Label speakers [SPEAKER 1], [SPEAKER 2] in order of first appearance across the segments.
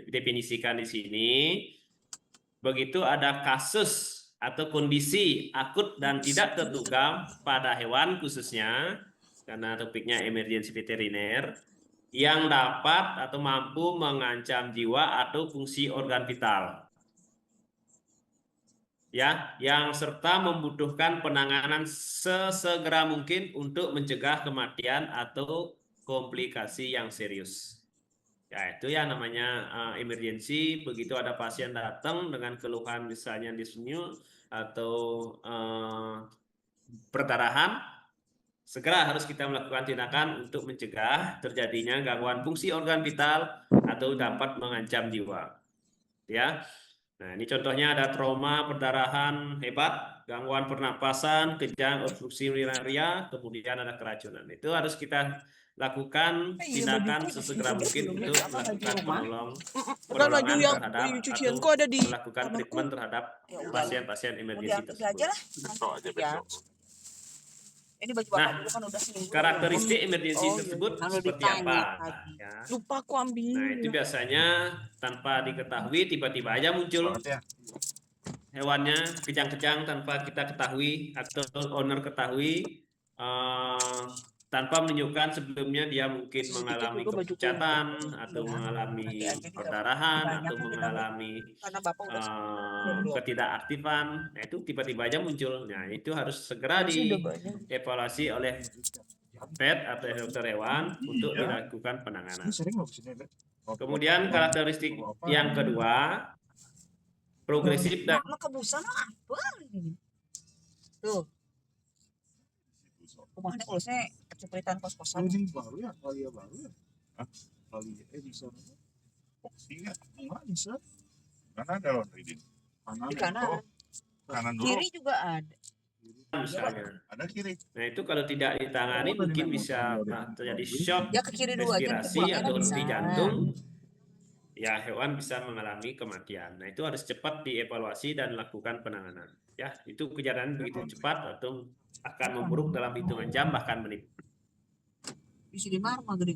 [SPEAKER 1] definisikan di sini. Begitu ada kasus atau kondisi akut dan tidak terduga pada hewan khususnya, karena topiknya emergensi veteriner, yang dapat atau mampu mengancam jiwa atau fungsi organ vital. Ya, yang serta membutuhkan penanganan sesegera mungkin untuk mencegah kematian atau komplikasi yang serius. Ya, itu ya namanya emergency. Begitu ada pasien datang dengan keluhan misalnya dyspnea atau perdarahan, segera harus kita melakukan tindakan untuk mencegah terjadinya gangguan fungsi organ vital atau dapat mengancam jiwa. Ya. Nah, ini contohnya ada trauma perdarahan hebat, gangguan pernapasan, kejang, obstruksi urinaria, kemudian ada keracunan. Itu harus kita lakukan tindakan sesegera mungkin untuk melakukan penolongan terhadap atau melakukan treatment terhadap pasien-pasien emergensi tersebut.
[SPEAKER 2] Ini baju bapak
[SPEAKER 1] Nah,
[SPEAKER 2] dulu kan udah seminggu.
[SPEAKER 1] karakteristik emergensi tersebut seperti apa? Ya.
[SPEAKER 2] Lupa aku ambil.
[SPEAKER 1] Nah, itu biasanya tanpa diketahui tiba-tiba aja muncul hewannya kejang-kejang tanpa kita ketahui atau owner ketahui, tanpa menunjukkan sebelumnya dia mungkin mengalami kepucatan atau mengalami perdarahan atau mengalami ketidakaktifan. Nah, itu tiba-tiba aja muncul. Nah, itu harus segera dievaluasi oleh vet atau dokter hewan untuk dilakukan penanganan. Kemudian karakteristik yang kedua, progresif dan
[SPEAKER 2] kebusan apa ini? Tuh. Rumahnya kalau saya kecupritan kos-kosan.
[SPEAKER 3] Ini baru ya, kali ya baru ya. Kali bisa. Oh, ingat, enggak bisa. Karena ada laundry di
[SPEAKER 2] kanan.
[SPEAKER 3] Kanan dulu.
[SPEAKER 2] Kiri juga ada.
[SPEAKER 1] Misalnya.
[SPEAKER 3] Ada kiri.
[SPEAKER 1] Nah, itu kalau tidak ditangani mungkin bisa terjadi shock,
[SPEAKER 2] ya ke kiri dulu
[SPEAKER 1] respirasi
[SPEAKER 2] aja,
[SPEAKER 1] atau henti jantung. Ya, hewan bisa mengalami kematian. Nah, itu harus cepat dievaluasi dan lakukan penanganan. Ya, itu kejadian begitu cepat atau akan memburuk dalam hitungan jam bahkan menit.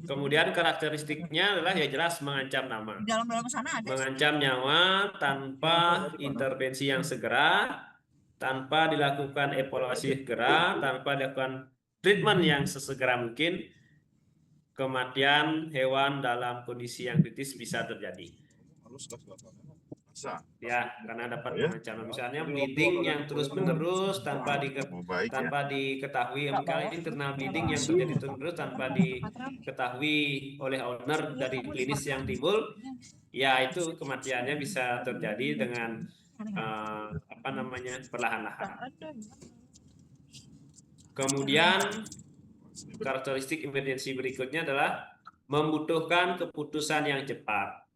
[SPEAKER 1] Kemudian karakteristiknya adalah ya jelas mengancam nama.
[SPEAKER 2] Di dalam sana ada.
[SPEAKER 1] Mengancam nyawa tanpa intervensi yang segera, tanpa dilakukan evaluasi segera, tanpa dilakukan treatment yang sesegera mungkin, kematian hewan dalam kondisi yang kritis bisa terjadi. Ya, karena dapat mengancam. Misalnya bleeding yang terus-menerus tanpa diketahui, misalnya internal bleeding yang terjadi terus tanpa diketahui oleh owner dari klinis yang timbul, ya itu kematiannya bisa terjadi dengan perlahan-lahan. Kemudian karakteristik emergensi berikutnya adalah membutuhkan keputusan yang cepat.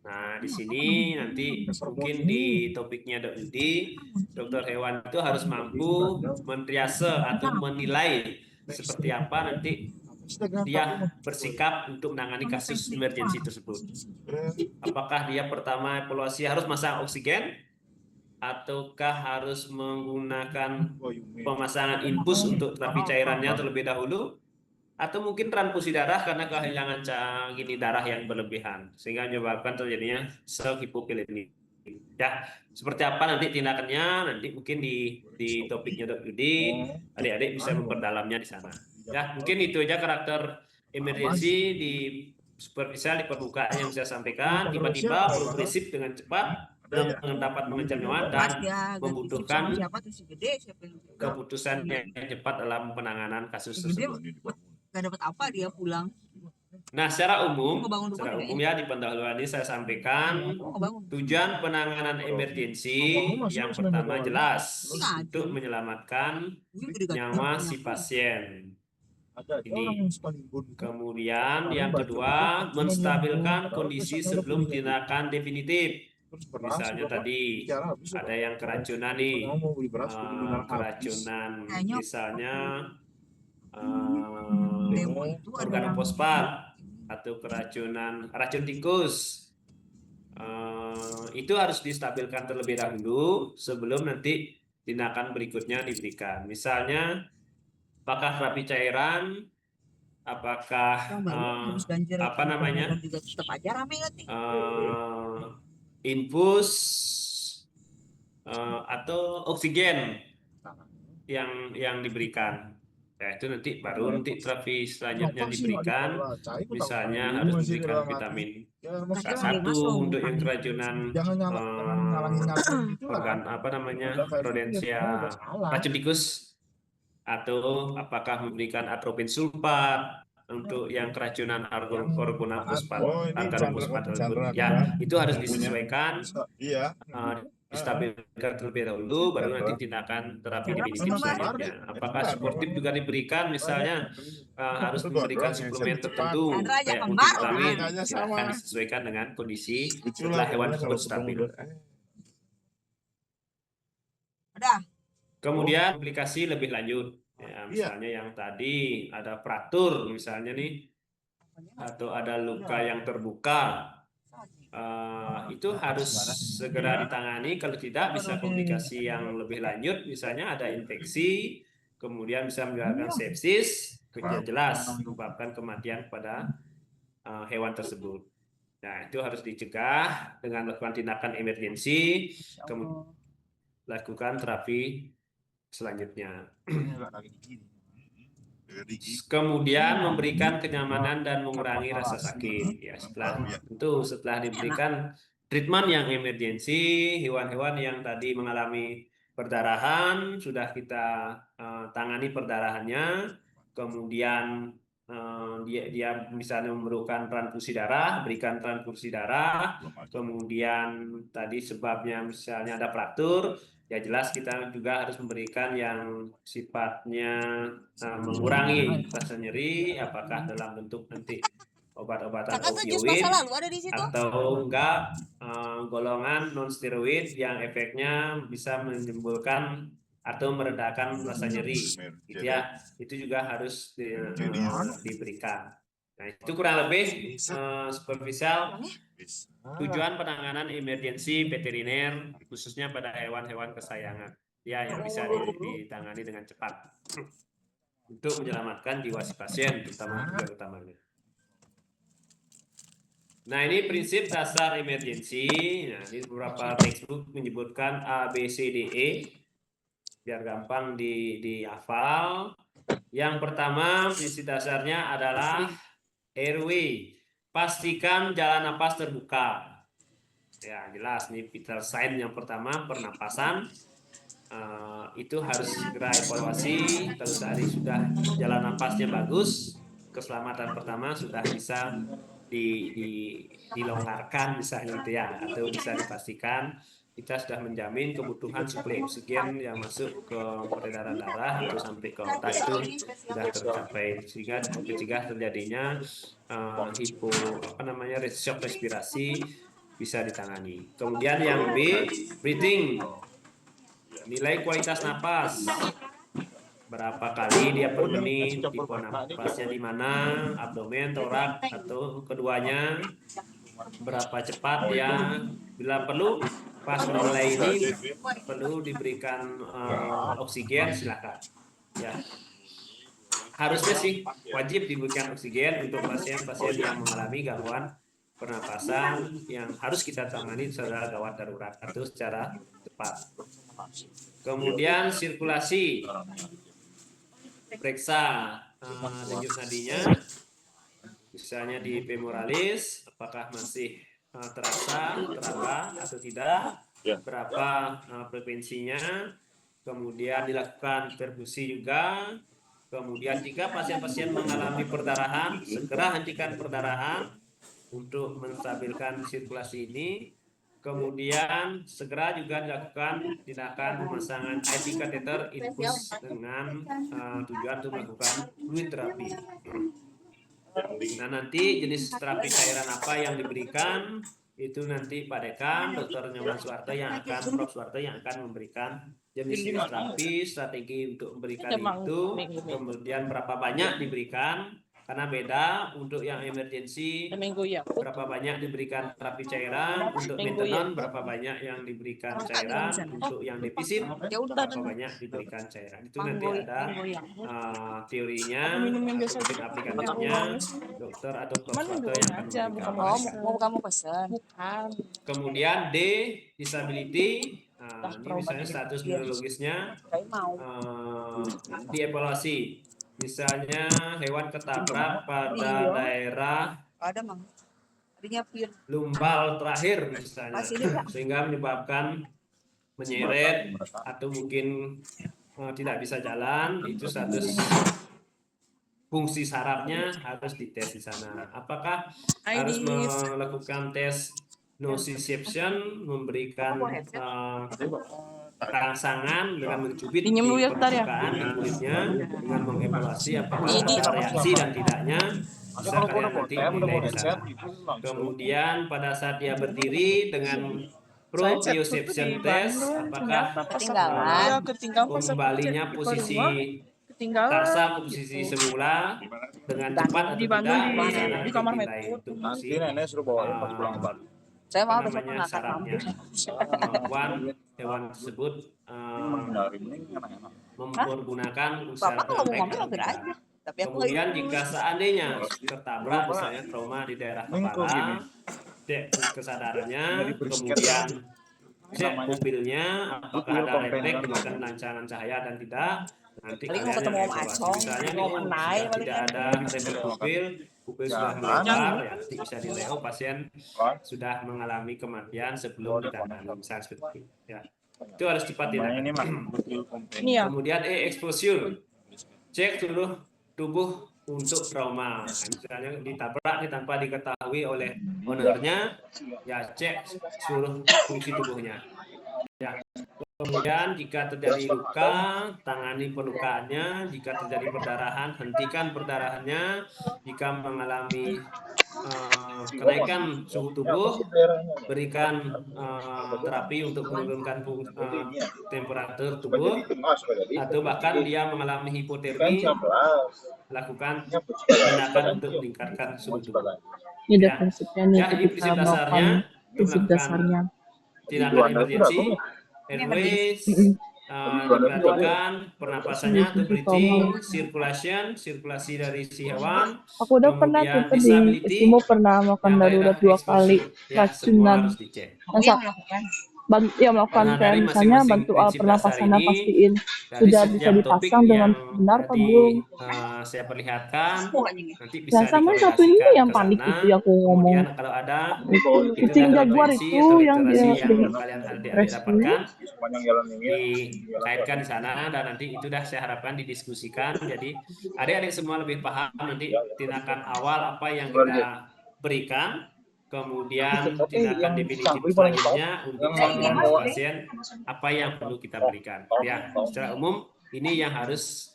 [SPEAKER 1] Nah, di sini nanti mungkin di topiknya dokter hewan itu harus mampu mentriase atau menilai seperti apa nanti dia bersikap untuk menangani kasus emergensi tersebut. Apakah dia pertama evaluasi harus masang oksigen, ataukah harus menggunakan pemasangan infus untuk terapi cairannya terlebih dahulu, atau mungkin transfusi darah karena kehilangan darah yang berlebihan sehingga menyebabkan terjadinya sel hipokaliemia. Ya, seperti apa nanti tindakannya nanti mungkin di topiknya Dr. Yudi, adik-adik bisa memperdalamnya di sana. Ya, mungkin itu aja karakter emergensi di superficial di permukaan yang saya sampaikan. Tiba-tiba progresif dengan cepat dapat mengancam nyawa dan membutuhkan keputusan yang cepat dalam penanganan kasus tersebut.
[SPEAKER 2] Gak dapat apa dia pulang.
[SPEAKER 1] Nah, secara umum ya di pendahuluan ini saya sampaikan tujuan penanganan emergensi yang pertama jelas untuk menyelamatkan nyawa si pasien. Ini. Kemudian yang kedua menstabilkan kondisi sebelum tindakan definitif. Misalnya tadi ada yang keracunan nih, keracunan misalnya organofosfat atau racun tikus, itu harus distabilkan terlebih dahulu sebelum nanti tindakan berikutnya diberikan. Misalnya apakah terapi cairan, apakah infus atau oksigen yang diberikan. Ya, itu nanti baru nanti terapi selanjutnya diberikan. Misalnya harus diberikan vitamin K1 untuk yang keracunan organ apa namanya rodensia racun tikus, atau apakah memberikan atropin sulfat untuk yang keracunan argona fosfat, arganofosfat tersebut. Ya, itu harus disesuaikan,
[SPEAKER 3] Iya.
[SPEAKER 1] distabilkan terlebih dahulu, baru nanti tindakan terapi definitif selanjutnya. Apakah suportif juga diberikan, misalnya harus memberikan suplemen tertentu
[SPEAKER 2] Chandra aja
[SPEAKER 1] kayak
[SPEAKER 2] kembar.
[SPEAKER 1] multivitamin,
[SPEAKER 3] Nah,
[SPEAKER 1] silahkan
[SPEAKER 3] sama.
[SPEAKER 1] disesuaikan dengan kondisi
[SPEAKER 3] Itulah
[SPEAKER 1] setelah hewan
[SPEAKER 3] kalau
[SPEAKER 1] tersebut stabil.
[SPEAKER 2] Udah.
[SPEAKER 1] Kemudian aplikasi lebih lanjut, ya, misalnya yang tadi ada fraktur misalnya nih, atau ada luka yang terbuka, itu harus segera ditangani. Kalau tidak bisa komplikasi yang lebih lanjut, misalnya ada infeksi, kemudian bisa menyebabkan sepsis, yang jelas menyebabkan kematian pada hewan tersebut. Nah, itu harus dicegah dengan melakukan tindakan emergensi, kemudian lakukan terapi selanjutnya. Kemudian memberikan kenyamanan dan mengurangi rasa sakit. Ya, setelah diberikan treatment yang emergensi, hewan-hewan yang tadi mengalami perdarahan sudah kita tangani perdarahannya. Kemudian dia misalnya memerlukan transfusi darah, berikan transfusi darah. Kemudian tadi sebabnya misalnya ada fraktur, ya jelas kita juga harus memberikan yang sifatnya mengurangi rasa nyeri, apakah dalam bentuk nanti obat-obatan
[SPEAKER 2] Kakak tuh jus
[SPEAKER 1] opioid
[SPEAKER 2] masa lalu ada di situ.
[SPEAKER 1] atau enggak golongan non steroid yang efeknya bisa menimbulkan atau meredakan rasa nyeri, gitu ya. Itu juga harus diberikan. Nah, itu kurang lebih superficial tujuan penanganan emergensi veteriner, khususnya pada hewan-hewan kesayangan, ya, yang bisa ditangani dengan cepat untuk menyelamatkan jiwa si pasien, terutamanya. Nah, ini prinsip dasar emergensi. Nah, ini beberapa textbook menyebutkan A, B, C, D, E, biar gampang dihafal. Yang pertama, prinsip dasarnya adalah airway. Pastikan jalan napas terbuka. Ya, jelas nih vital sign yang pertama, pernapasan. Itu harus segera evaluasi. Kalau tadi sudah jalan napasnya bagus, keselamatan pertama sudah bisa dilonggarkan misalnya gitu ya, atau bisa dipastikan kita sudah menjamin kebutuhan suplai oksigen yang masuk ke peredaran darah atau sampai ke otak itu sudah tercapai, sehingga mencegah terjadinya shock respirasi bisa ditangani. Kemudian yang B, breathing, nilai kualitas napas, berapa kali dia per menit, tipe napasnya di mana, abdomen, torak, atau keduanya, berapa cepat ya, bila perlu pas mulai ini perlu diberikan oksigen, silakan. Ya, harusnya sih wajib diberikan oksigen untuk pasien-pasien yang mengalami gangguan pernapasan yang harus kita tangani secara gawat darurat atau secara cepat. Kemudian sirkulasi, periksa denyut nadinya, misalnya di femoralis, apakah masih terasa, teraba atau tidak, berapa frekuensinya. Kemudian dilakukan perfusi juga. Kemudian jika pasien-pasien mengalami perdarahan, segera hentikan perdarahan untuk menstabilkan sirkulasi ini. Kemudian segera juga dilakukan tindakan pemasangan IV catheter infus dengan tujuan untuk melakukan fluid terapi. Nah, nanti jenis terapi cairan apa yang diberikan itu nanti Pak Dekan, Dr. Nyoman Suwarto Prof. Suwarto yang akan memberikan jenis terapi, strategi untuk memberikan itu, kemudian berapa banyak diberikan, karena beda. Untuk yang emergency
[SPEAKER 4] Minggu ya.
[SPEAKER 1] berapa banyak diberikan terapi cairan, untuk maintenance berapa banyak yang diberikan cairan, untuk yang defisit
[SPEAKER 2] Ya udah
[SPEAKER 1] berapa banyak diberikan cairan. Itu nanti ada teorinya, atau mungkin aplikatifnya, dokter atau konsultan yang akan memberikan.
[SPEAKER 2] Oh, mau kamu pesan.
[SPEAKER 4] Bukan.
[SPEAKER 1] Kemudian D, disability. Ini misalnya status neurologisnya
[SPEAKER 2] Kayak mau.
[SPEAKER 1] dievaluasi. Misalnya hewan ketabrak pada daerah
[SPEAKER 2] Ada mang. Tadinya pir.
[SPEAKER 1] lumbal terakhir misalnya,
[SPEAKER 2] Masih ada, Kak?
[SPEAKER 1] sehingga menyebabkan menyeret atau mungkin tidak bisa jalan. Itu status fungsi sarafnya harus dites di sana. Apakah harus melakukan tes nociception, memberikan rangsangan dengan mencubit di
[SPEAKER 4] Pinjem dulu ya, bentar ya.
[SPEAKER 1] permukaan di kulitnya dengan mengevaluasi apakah ada reaksi dan tidaknya, bisa kalian nanti nilai di sana. Kemudian pada saat dia berdiri dengan proprioception test, apakah
[SPEAKER 2] Ketinggalan.
[SPEAKER 1] kembalinya posisi
[SPEAKER 4] Ketinggalan.
[SPEAKER 1] tarsal ke posisi semula dengan cepat atau
[SPEAKER 4] Di Bandung,
[SPEAKER 1] tidak,
[SPEAKER 4] di-
[SPEAKER 1] di sana
[SPEAKER 4] di kamar
[SPEAKER 1] dinilai
[SPEAKER 4] Medput.
[SPEAKER 1] untuk
[SPEAKER 3] Nanti
[SPEAKER 1] fungsi
[SPEAKER 3] nenek suruh bawain pas pulang ke Bandung.
[SPEAKER 2] Saya mau
[SPEAKER 1] apa
[SPEAKER 2] besok
[SPEAKER 1] namanya
[SPEAKER 2] mengangkat
[SPEAKER 1] sarafnya,
[SPEAKER 2] lampu.
[SPEAKER 1] kemampuan hewan tersebut
[SPEAKER 3] Menghindari ini enak-enak.
[SPEAKER 1] mempergunakan usaha
[SPEAKER 2] Bapak kalau mau
[SPEAKER 1] efek
[SPEAKER 2] ngomong
[SPEAKER 1] dan
[SPEAKER 2] hampir
[SPEAKER 1] tidak.
[SPEAKER 2] aja. Tapi aku
[SPEAKER 1] Kemudian jika seandainya tertabrak misalnya trauma di daerah kepala, cek kesadarannya, kemudian cek mobilnya apakah ada refleks dengan lancaran cahaya dan tidak. Nanti
[SPEAKER 2] Paling mau
[SPEAKER 1] kalian
[SPEAKER 2] ketemu
[SPEAKER 1] yang
[SPEAKER 2] Om
[SPEAKER 1] evaluasi.
[SPEAKER 2] Acong,
[SPEAKER 1] Misalnya
[SPEAKER 2] mau
[SPEAKER 1] nih,
[SPEAKER 2] menai,
[SPEAKER 1] sudah
[SPEAKER 2] paling
[SPEAKER 1] tidak
[SPEAKER 2] kan.
[SPEAKER 1] ada refleks pupil sudah melebar, ya nanti bisa dileo pasien sudah mengalami kematian sebelum ditangani, misalnya seperti itu. Ya. Itu harus cepat
[SPEAKER 3] Nah,
[SPEAKER 1] tindakan.
[SPEAKER 3] ini mah butuh komplain.
[SPEAKER 4] Ini ya.
[SPEAKER 1] Kemudian exposure, cek seluruh tubuh untuk trauma. Nah, misalnya ditabrak tanpa diketahui oleh ownernya, ya cek seluruh fungsi tubuhnya. Ya. Kemudian jika terjadi luka, tangani pelukaannya. Jika terjadi perdarahan, hentikan perdarahannya. Jika mengalami kenaikan suhu tubuh, berikan terapi untuk menurunkan temperatur tubuh, atau bahkan dia mengalami hipotermi, lakukan tindakan untuk meningkatkan suhu tubuh.
[SPEAKER 5] Ini
[SPEAKER 1] Ya.
[SPEAKER 5] ada prinsipnya nih,
[SPEAKER 1] Ya, ini
[SPEAKER 5] kita
[SPEAKER 1] prinsip dasarnya
[SPEAKER 5] melakukan prinsip
[SPEAKER 1] untuk melakukan
[SPEAKER 5] dasarnya.
[SPEAKER 1] tindakan emergensi. Airways, diperhatikan pernapasannya atau breathing, sirkulasi dari si hewan.
[SPEAKER 5] Aku udah pernah tuh
[SPEAKER 1] Kemudian
[SPEAKER 5] tadi,
[SPEAKER 1] disability,
[SPEAKER 5] Estimo pernah melakukan
[SPEAKER 1] yang
[SPEAKER 5] darurat
[SPEAKER 1] daerah
[SPEAKER 5] 2 kali,
[SPEAKER 1] exposure. Ya, semua
[SPEAKER 5] racunan.
[SPEAKER 1] harus dicek.
[SPEAKER 5] Masa ya melakukan
[SPEAKER 1] Karena
[SPEAKER 5] kayak
[SPEAKER 1] dari
[SPEAKER 5] misalnya
[SPEAKER 1] masing-masing
[SPEAKER 5] bantu alat
[SPEAKER 1] prinsip dasar
[SPEAKER 5] pernapasannya
[SPEAKER 1] ini,
[SPEAKER 5] pastiin
[SPEAKER 1] dari
[SPEAKER 5] sudah bisa
[SPEAKER 1] setiap topik
[SPEAKER 5] dipasang dengan
[SPEAKER 1] yang
[SPEAKER 5] benar apa
[SPEAKER 1] tadi
[SPEAKER 5] belum.
[SPEAKER 1] saya perlihatkan, nanti bisa
[SPEAKER 5] Ya sama yang satu ini
[SPEAKER 1] dikorelasikan
[SPEAKER 5] yang
[SPEAKER 1] ke
[SPEAKER 5] panik
[SPEAKER 1] sana.
[SPEAKER 5] itu yang aku ngomong.
[SPEAKER 1] Kemudian kalau ada
[SPEAKER 5] Itu
[SPEAKER 1] itu
[SPEAKER 5] kucing
[SPEAKER 1] adalah
[SPEAKER 5] jaguar
[SPEAKER 1] referensi
[SPEAKER 5] itu
[SPEAKER 1] atau
[SPEAKER 5] yang dia
[SPEAKER 1] literasi
[SPEAKER 5] sering
[SPEAKER 1] yang kalian adik-adik
[SPEAKER 5] rescue.
[SPEAKER 1] dapatkan,
[SPEAKER 3] Sepanjang jalan ini
[SPEAKER 1] dikaitkan di sana, dan nanti itu dah saya harapkan didiskusikan. Jadi adik-adik semua lebih paham nanti tindakan awal apa yang kita berikan, kemudian tindakan definitif selanjutnya untuk pasien apa yang perlu kita berikan. Ya, secara umum ini yang harus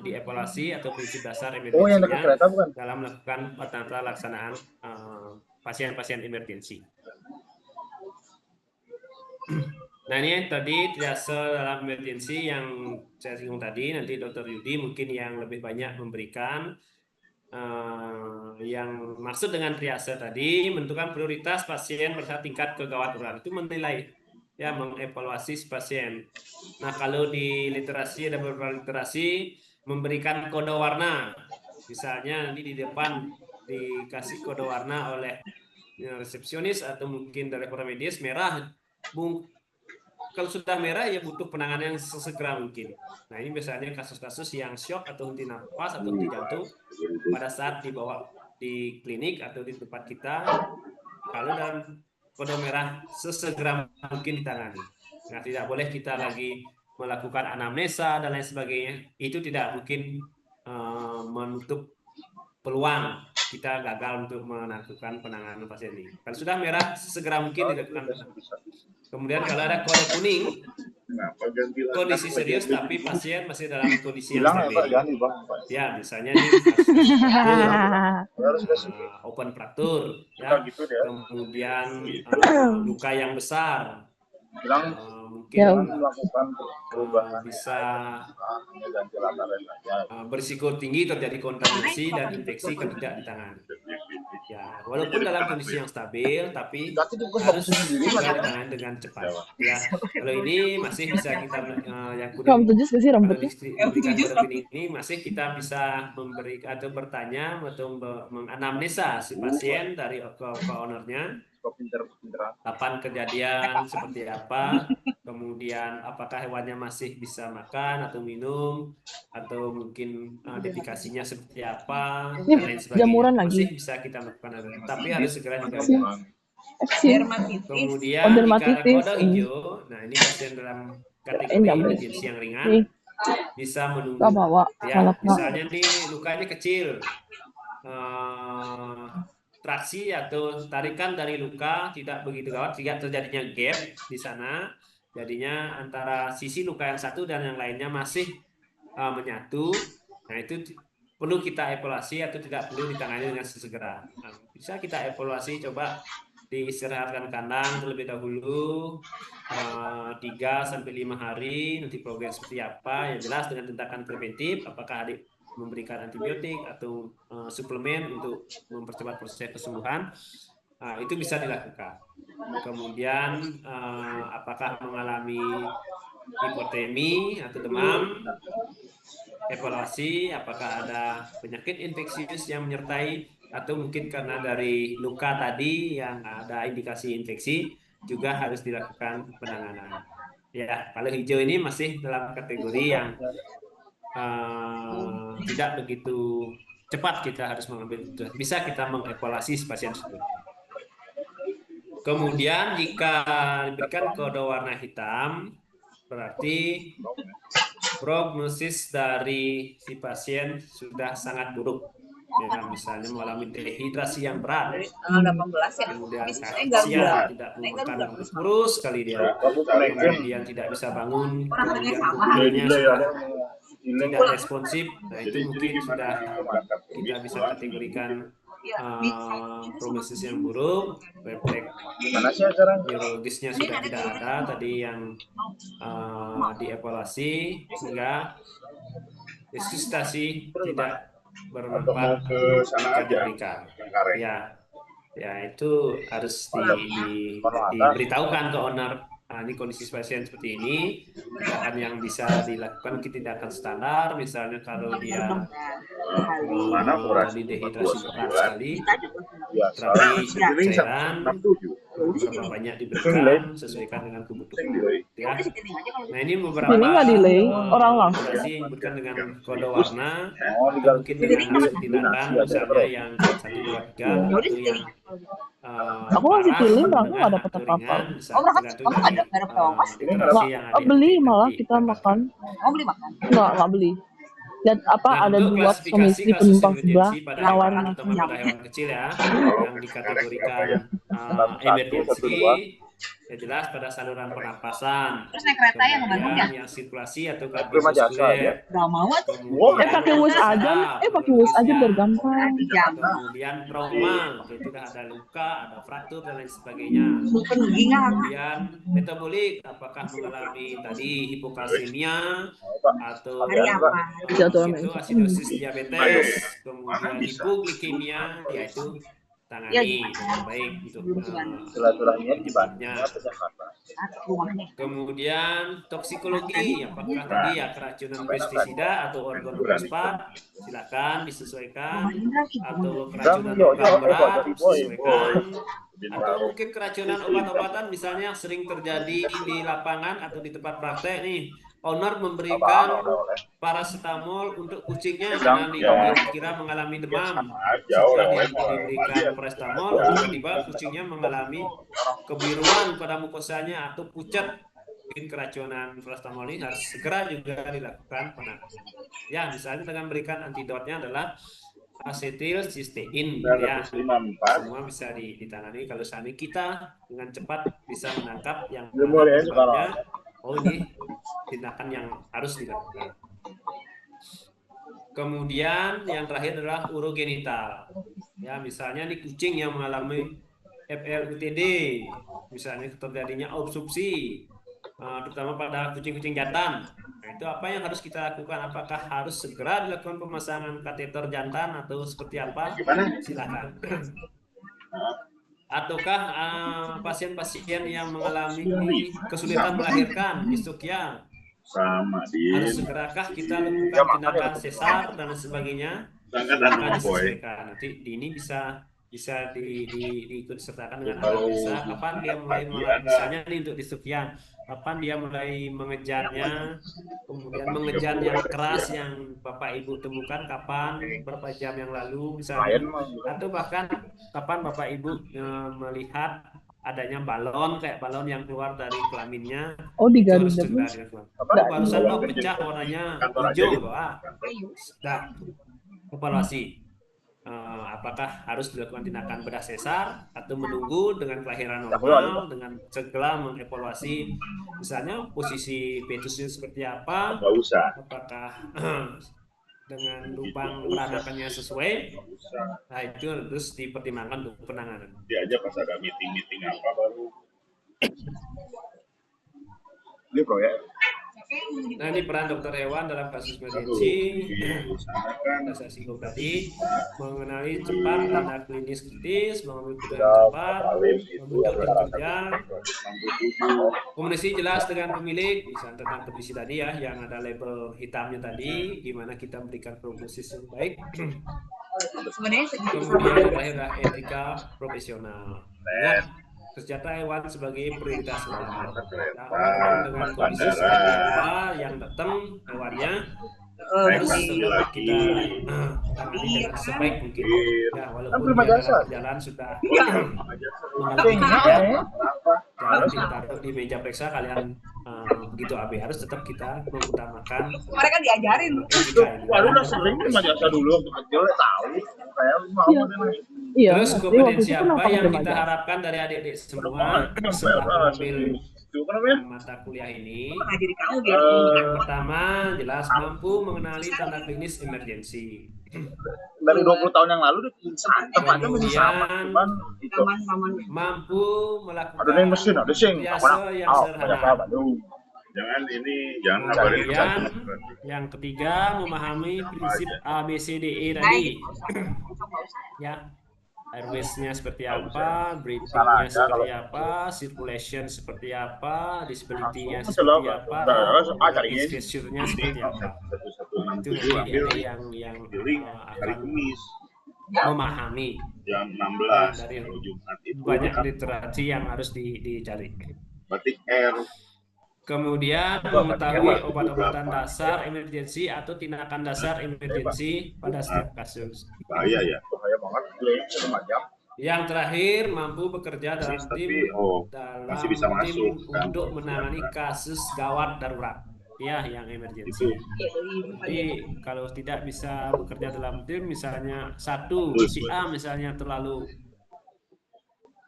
[SPEAKER 1] dievaluasi atau prinsip dasar emergensinya dalam melakukan tata laksanaan pasien-pasien emergensi. Nah, ini tadi triase dalam emergensi yang saya singgung tadi. Nanti Dr. Yudi mungkin yang lebih banyak memberikan yang maksud dengan triase tadi, menentukan prioritas pasien berdasarkan tingkat kegawatan. Itu menilai, ya, mengevaluasi si pasien. Nah, kalau di literasi ada beberapa literasi memberikan kode warna. Misalnya nanti di depan dikasih kode warna oleh resepsionis atau mungkin dari medis merah. Kalau sudah merah ya butuh penanganan yang sesegera mungkin. Nah, ini biasanya kasus-kasus yang shock atau henti nafas atau henti jantung pada saat dibawa di klinik atau di tempat kita. Kalau dalam kode merah sesegera mungkin ditangani. Nah, tidak boleh kita lagi melakukan anamnesa dan lain sebagainya. Itu tidak mungkin menutup peluang kita gagal untuk melakukan penanganan pasien ini. Kalau sudah merah sesegera mungkin dilakukan. Kemudian kalau ada kode kuning, kondisi serius tapi pasien masih dalam kondisi yang stabil. Ya, misalnya ini open fraktur, ya. Kemudian luka yang besar, mungkin
[SPEAKER 5] Ya.
[SPEAKER 3] melakukan perubahan
[SPEAKER 1] bisa
[SPEAKER 3] ganti latar saja.
[SPEAKER 1] berisiko tinggi terjadi kontaminasi dan infeksi kalau tidak ditangani. Ya, walaupun dalam kondisi yang stabil, tapi harus juga ditangani dengan cepat. Ya, kalau ini masih bisa kita yang
[SPEAKER 5] Kamu
[SPEAKER 1] kuning
[SPEAKER 5] tujuh gak sih
[SPEAKER 1] pada
[SPEAKER 5] rambutnya?
[SPEAKER 1] listrik memberikan pada ini masih kita bisa memberi atau bertanya atau menganamnesa si pasien dari ke ownernya. Kapan kejadian seperti apa, kemudian apakah hewannya masih bisa makan atau minum, atau mungkin dedikasinya seperti apa,
[SPEAKER 5] Ini
[SPEAKER 1] dan lain sebagainya.
[SPEAKER 5] jamuran lagi.
[SPEAKER 1] Masih bisa kita lakukan, tapi harus segera juga.
[SPEAKER 5] Vaksin.
[SPEAKER 1] Kemudian
[SPEAKER 5] Oh,
[SPEAKER 1] jika
[SPEAKER 5] dermatitis.
[SPEAKER 1] kodok hijau, nah ini pasien dalam kategori
[SPEAKER 5] Enggak,
[SPEAKER 1] emergensi yang ringan,
[SPEAKER 5] Nih,
[SPEAKER 1] bisa menunggu.
[SPEAKER 5] gak bawa.
[SPEAKER 1] Ya,
[SPEAKER 5] Salep, Pak.
[SPEAKER 1] misalnya nih lukanya kecil, traksi atau tarikan dari luka tidak begitu gawat, jika terjadinya gap di sana, jadinya antara sisi luka yang satu dan yang lainnya masih menyatu. Nah, itu perlu kita evaluasi atau tidak perlu ditangani dengan sesegera. Nah, bisa kita evaluasi, coba diistirahatkan kandang terlebih dahulu 3-5 hari, nanti progres seperti apa, yang jelas dengan tindakan preventif, apakah adik memberikan antibiotik atau suplemen untuk mempercepat proses kesembuhan, itu bisa dilakukan. Kemudian apakah mengalami hipotermi atau demam, evaluasi apakah ada penyakit infeksius yang menyertai, atau mungkin karena dari luka tadi yang ada indikasi infeksi, juga harus dilakukan penanganan. Ya, kalau hijau ini masih dalam kategori yang tidak begitu cepat kita harus mengambil, bisa kita mengevaluasi pasien tersebut. Kemudian jika diberikan kode warna hitam, berarti prognosis dari si pasien sudah sangat buruk. Ya, misalnya mengalami dehidrasi yang berat, kemudian kasihan, tidak memakan rambut kurus sekali dia, kemudian tidak bisa bangun, kemudian pupilnya sudah tidak responsif. Nah, itu mungkin sudah kita bisa kategorikan prognosis yang buruk. Refleks neurologisnya sudah tidak ada tadi yang dievaluasi, sehingga resusitasi tidak bermanfaat jika diberikan. Ya, itu harus diberitahukan ke owner. Nah, ini kondisi pasien seperti ini, tindakan yang bisa dilakukan tindakan standar, misalnya kalau dia dehidrasi berat sekali, terapi cairan berapa banyak diberikan sesuaikan dengan kebutuhan. Ya. Nah, ini beberapa
[SPEAKER 5] Ini nggak delay, orang langsung.
[SPEAKER 1] rekomendasi yang diberikan dengan kode warna, atau mungkin dengan hasil tindakan, misalnya yang 1, 2, 3, atau yang
[SPEAKER 5] Aku masih pilih,
[SPEAKER 1] parah,
[SPEAKER 5] aku nggak dapat
[SPEAKER 1] atau
[SPEAKER 5] apa-apa.
[SPEAKER 1] ringan, tergantung dari interaksi yang
[SPEAKER 5] Nggak beli,
[SPEAKER 1] nanti
[SPEAKER 5] malah kita
[SPEAKER 1] dapatkan.
[SPEAKER 5] makan. Nggak beli. Dan apa
[SPEAKER 1] Nah,
[SPEAKER 5] ada
[SPEAKER 1] untuk
[SPEAKER 5] dua
[SPEAKER 1] klasifikasi
[SPEAKER 5] suami istri
[SPEAKER 1] kasus
[SPEAKER 5] penumpang sebelah
[SPEAKER 1] emergensi pada
[SPEAKER 5] lawan
[SPEAKER 1] hewan atau pada hewan kecil ya, yang dikategorikan emergensi, ya jelas pada saluran pernapasan,
[SPEAKER 2] Terus naik kereta yang
[SPEAKER 1] kemudian yang sirkulasi atau kardiovaskuler, kemudian
[SPEAKER 5] pakai WUS aja, pakai WUS aja biar gampang.
[SPEAKER 1] kemudian trauma, itu ada luka, ada fraktur dan lain sebagainya. Kemudian metabolik, apakah mengalami tadi hipokalsemia atau itu asidosis diabetes, kemudian hipoglikemia, yaitu tangani dengan baik untuk penyebabnya. Kemudian toksikologi, apakah tadi ya keracunan pestisida atau organ fosfat, silakan disesuaikan, atau keracunan logam berat disesuaikan, atau mungkin keracunan obat-obatan misalnya sering terjadi di lapangan atau di tempat praktek nih, owner memberikan paracetamol untuk kucingnya karena dikira mengalami demam. Setelah diberikan paracetamol, tiba-tiba kucingnya mengalami kebiruan pada mukosanya atau pucat. Mungkin keracunan paracetamol ini harus segera juga dilakukan penanganan. Ya, misalnya dengan memberikan antidotnya adalah asetilsistein, ya. Semua bisa ditangani kalau saat kita dengan cepat bisa menangkap yang penyebabnya. Oh, ini tindakan yang harus dilakukan. Kemudian yang terakhir adalah urogenital. Ya, misalnya di kucing yang mengalami FLUTD, misalnya terjadinya obstruksi, terutama pada kucing-kucing jantan. Nah, itu apa yang harus kita lakukan? Apakah harus segera dilakukan pemasangan kateter jantan atau seperti apa? Silakan. Ataukah pasien-pasien yang mengalami kesulitan melahirkan, distukya,
[SPEAKER 3] Sama
[SPEAKER 1] harus
[SPEAKER 3] Din.
[SPEAKER 1] segerakah kita lakukan tindakan sesar dan sebagainya? Akan disesuaikan. Nanti ini bisa diikut sertakan dengan analisa kapan dia mulai misalnya nih untuk distukya, kapan dia mulai mengejarnya, kemudian mengejar yang keras yang Bapak Ibu temukan kapan, berapa jam yang lalu misalnya, atau bahkan kapan Bapak Ibu melihat adanya balon kayak balon yang keluar dari kelaminnya,
[SPEAKER 5] Oh,
[SPEAKER 1] itu
[SPEAKER 5] digali
[SPEAKER 1] harus segera
[SPEAKER 5] terus.
[SPEAKER 1] dilakukan. Oh, barusan kok pecah warnanya hijau, sudah evaluasi. Apakah harus dilakukan tindakan bedah sesar atau menunggu dengan kelahiran normal dengan segera mengevaluasi misalnya posisi fetusnya seperti apa,
[SPEAKER 3] Nggak usah.
[SPEAKER 1] apakah dengan lubang peranakannya sesuai. Nah, itu terus dipertimbangkan untuk penanganan.
[SPEAKER 3] Dia aja pas ada meeting apa baru. Ini proyek.
[SPEAKER 1] Nah, ini peran dokter hewan dalam kasus emergensi. Saya singgung tadi, mengenali cepat tanda klinis kritis, mengambil keputusan cepat, membentuk tim kerja, komunikasi jelas dengan pemilik, misalnya tentang kondisi tadi ya, yang ada label hitamnya tadi, gimana kita memberikan prognosis yang baik. Kemudian yang terakhir adalah etika profesional. Ingat, kesejahteraan hewan sebagai prioritas utama. Nah, dengan kondisi seperti apa yang datang hewannya harus tetap kita tangani dengan sebaik mungkin. Ya, walaupun dia dalam perjalanan sudah mengalami jalan ditaruh di meja periksa kalian begitu AB harus tetap kita mengutamakan.
[SPEAKER 2] Mereka diajarin.
[SPEAKER 3] Waduh, udah sering sama jasa dulu waktu kecil tahu. Kayak mau
[SPEAKER 5] Iya.
[SPEAKER 1] Terus
[SPEAKER 5] Waktu
[SPEAKER 1] kompetensi
[SPEAKER 5] itu
[SPEAKER 1] apa
[SPEAKER 5] kenapa
[SPEAKER 1] yang
[SPEAKER 5] pakai
[SPEAKER 1] kita
[SPEAKER 5] majas?
[SPEAKER 1] harapkan dari adik-adik semua setelah mengambil mata kuliah ini?
[SPEAKER 2] Ngajari kamu gitu.
[SPEAKER 1] Yang pertama jelas mampu mengenali tanda klinis emergensi.
[SPEAKER 3] Dari 20 tahun yang lalu tempat aja masih sama,
[SPEAKER 1] Kemudian
[SPEAKER 3] cuman itu
[SPEAKER 1] mampu melakukan
[SPEAKER 3] ada yang mesin, ada sing.
[SPEAKER 1] triase yang sederhana.
[SPEAKER 3] Jangan ini, jangan
[SPEAKER 1] Kemudian yang ketiga memahami prinsip ABCDE tadi. Ya, airways-nya seperti apa, breathing-nya seperti apa, circulation seperti apa, disability-nya seperti apa, exposure-nya seperti apa. Itu nanti dia yang akan memahami.
[SPEAKER 3] jam 16
[SPEAKER 1] Dari
[SPEAKER 3] kalau Jumat itu
[SPEAKER 1] banyak literasi yang harus dicari.
[SPEAKER 3] batik air.
[SPEAKER 1] Kemudian mengetahui obat-obatan dasar emergensi atau tindakan dasar emergensi pada setiap kasus.
[SPEAKER 3] Bahaya ya, bahaya banget.
[SPEAKER 1] Yang terakhir mampu bekerja dalam tim
[SPEAKER 3] masih bisa masuk, kan?
[SPEAKER 1] untuk menangani kasus gawat darurat, ya yang emergensi. Jadi kalau tidak bisa bekerja dalam tim, misalnya satu si A misalnya terlalu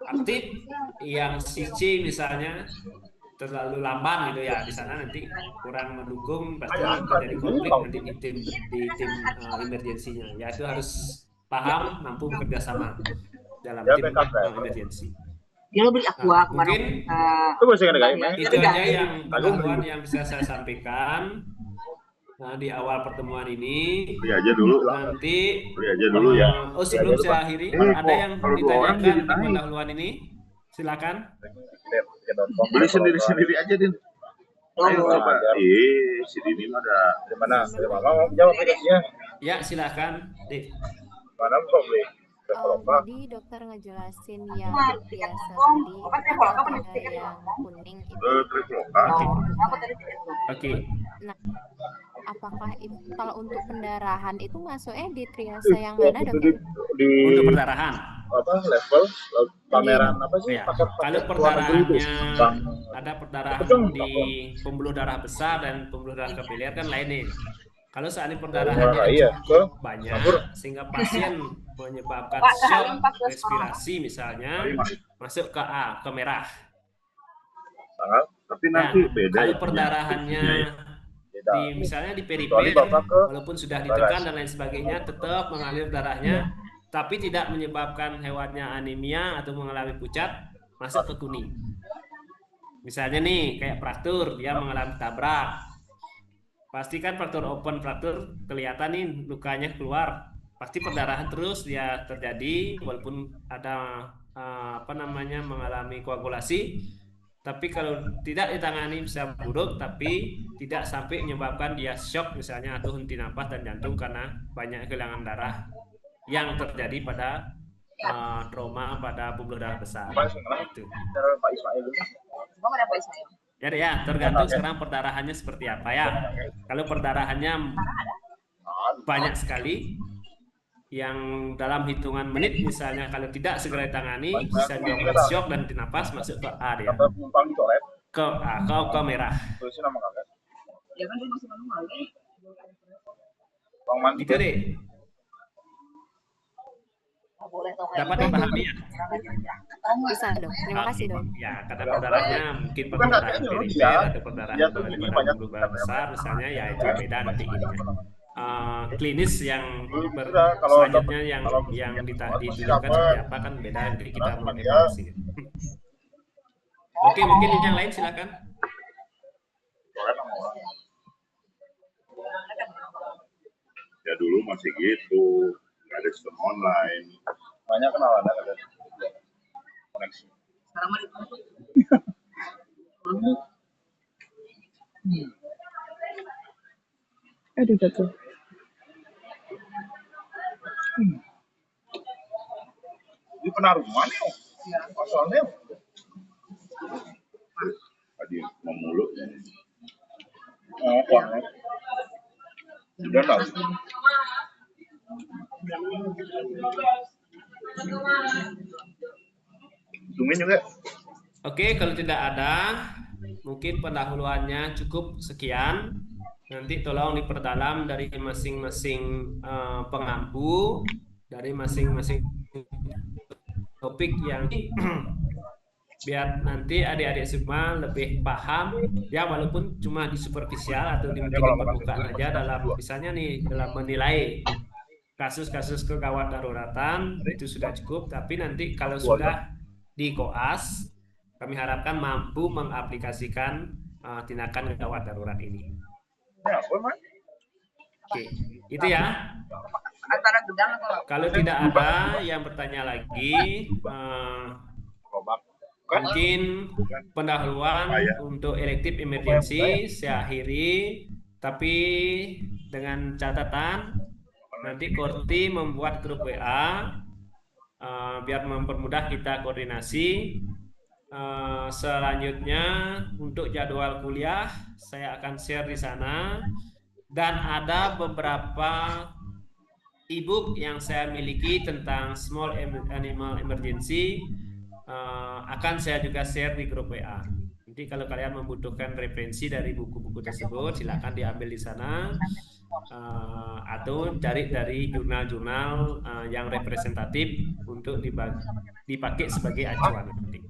[SPEAKER 1] aktif, yang si C misalnya terlalu lamban gitu ya, di sana nanti kurang mendukung, pasti terjadi konflik nanti di tim emergensinya. Ya itu harus paham, mampu bekerja sama dalam tim emergensi.
[SPEAKER 2] Dia beli aqua kemarin.
[SPEAKER 1] Mungkin itu aja yang pengetahuan yang bisa saya sampaikan. Nah, di awal pertemuan ini
[SPEAKER 3] Beli aja dulu.
[SPEAKER 1] nanti
[SPEAKER 3] Beli aja dulu ya.
[SPEAKER 1] Oh, sebelum saya akhiri, ada yang ditanyakan di pendahuluan ini? Silakan.
[SPEAKER 3] Beli sendiri-sendiri aja, Din. Ayo coba. Si Dini mah ada di mana? Mau jawab aplikasinya?
[SPEAKER 1] Ya, silakan.
[SPEAKER 3] Mana mau beli?
[SPEAKER 4] Tadi dokter ngejelasin yang biasa tadi ada yang kuning itu.
[SPEAKER 1] Oke.
[SPEAKER 4] Nah, apakah itu kalau untuk pendarahan itu masuknya di triase yang mana dokter?
[SPEAKER 1] Untuk perdarahan.
[SPEAKER 3] Apa level pameran apa sih?
[SPEAKER 1] Ya. Kalau perdarahannya ada perdarahan di pembuluh darah besar dan pembuluh darah kapiler kan lain nih. Kalau saat ini perdarahannya cukup banyak sehingga pasien menyebabkan shock respirasi misalnya masuk ke A, ke merah.
[SPEAKER 3] Tapi nanti beda.
[SPEAKER 1] Kalau perdarahannya misalnya di perifer, walaupun sudah ditekan dan lain sebagainya, tetap mengalir darahnya, tapi tidak menyebabkan hewannya anemia atau mengalami pucat, masuk ke kuning. Misalnya nih kayak fraktur, dia mengalami tabrak. Pasti kan fraktur open, fraktur kelihatan nih lukanya keluar. Pasti perdarahan terus dia terjadi walaupun ada apa namanya mengalami koagulasi. Tapi kalau tidak ditangani bisa buruk, tapi tidak sampai menyebabkan dia shock misalnya atau henti napas dan jantung karena banyak kehilangan darah yang terjadi pada trauma pada pembuluh darah besar. Itu. Jadi ya tergantung sekarang perdarahannya seperti apa ya. Kalau perdarahannya banyak sekali, yang dalam hitungan menit misalnya kalau tidak segera ditangani bisa menyebabkan shock dan henti napas masuk ke A dia. Ke merah.
[SPEAKER 2] Ya kan dia masih manual nih.
[SPEAKER 1] Gitu deh. Dapat dipahami ya?
[SPEAKER 4] Bisa dong. Terima kasih dong.
[SPEAKER 1] Ya, karena perdarahannya mungkin perdarahan perifer atau perdarahan pada pembuluh darah besar misalnya, ya itu beda nanti ininya. Klinis yang selanjutnya yang ditunjukkan seperti apa kan beda, jadi kita mengevaluasi. Oke, mungkin yang lain silakan.
[SPEAKER 3] Ya dulu masih gitu, nggak ada sistem online. Banyak kenalan ada koneksi.
[SPEAKER 2] Sekarang mah ditutup.
[SPEAKER 5] Aduh jatuh.
[SPEAKER 3] Ini penarungan ya, pasalnya. Tadi memuluk. Warna. Sudah tahu. Hitungin juga.
[SPEAKER 1] Oke, kalau tidak ada, mungkin pendahuluannya cukup sekian. Nanti tolong diperdalam dari masing-masing pengampu, dari masing-masing topik yang biar nanti adik-adik semua lebih paham ya, walaupun cuma di superficial atau di permukaan aja dalam misalnya nih dalam menilai kasus-kasus kegawat daruratan itu sudah cukup, tapi nanti kalau sudah di koas kami harapkan mampu mengaplikasikan tindakan gawat darurat ini. Oke, itu ya.
[SPEAKER 2] Antara gedang atau
[SPEAKER 1] Kalau tidak ada yang bertanya lagi, mungkin pendahuluan untuk elective emergency saya akhiri, tapi dengan catatan nanti Korti membuat grup WA biar mempermudah kita koordinasi. Selanjutnya untuk jadwal kuliah saya akan share di sana, dan ada beberapa e-book yang saya miliki tentang small animal emergency akan saya juga share di grup WA. Jadi kalau kalian membutuhkan referensi dari buku-buku tersebut silakan diambil di sana, atau cari dari jurnal-jurnal yang representatif untuk dipakai sebagai acuan nanti.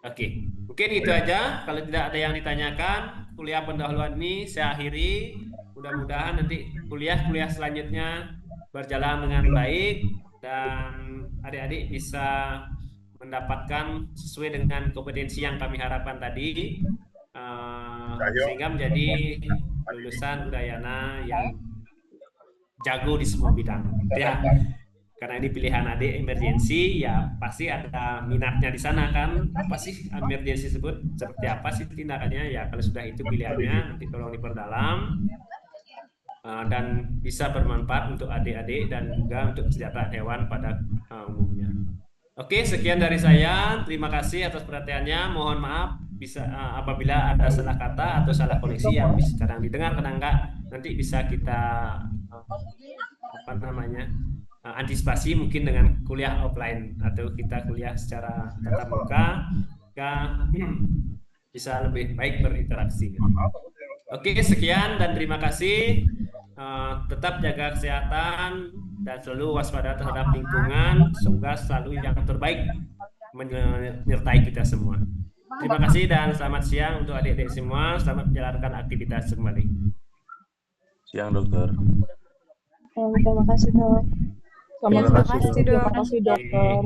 [SPEAKER 1] Oke, mungkin itu aja. Kalau tidak ada yang ditanyakan, kuliah pendahuluan ini saya akhiri. Mudah-mudahan nanti kuliah-kuliah selanjutnya berjalan dengan baik dan adik-adik bisa mendapatkan sesuai dengan kompetensi yang kami harapkan tadi, sehingga menjadi lulusan Udayana yang jago di semua bidang ya. Karena ini pilihan adik emergensi, ya pasti ada minatnya di sana kan. Apa sih emergensi tersebut? Seperti apa sih tindakannya? Ya kalau sudah itu pilihannya, nanti tolong diperdalam dan bisa bermanfaat untuk adik-adik dan juga untuk kesejahteraan hewan pada umumnya. Oke, sekian dari saya. Terima kasih atas perhatiannya. Mohon maaf bisa apabila ada salah kata atau salah koneksi yang kadang didengar, kadang enggak. Nanti bisa kita antisipasi mungkin dengan kuliah offline atau kita kuliah secara tatap muka, bisa lebih baik berinteraksi. Oke, sekian dan terima kasih. Tetap jaga kesehatan dan selalu waspada terhadap lingkungan. Semoga selalu yang terbaik menyertai kita semua. Terima kasih dan selamat siang untuk adik-adik semua. Selamat menjalankan aktivitas kembali.
[SPEAKER 6] Siang, dokter.
[SPEAKER 5] Terima kasih dok.
[SPEAKER 4] Terima kasih dok.
[SPEAKER 5] Terima kasih dokter.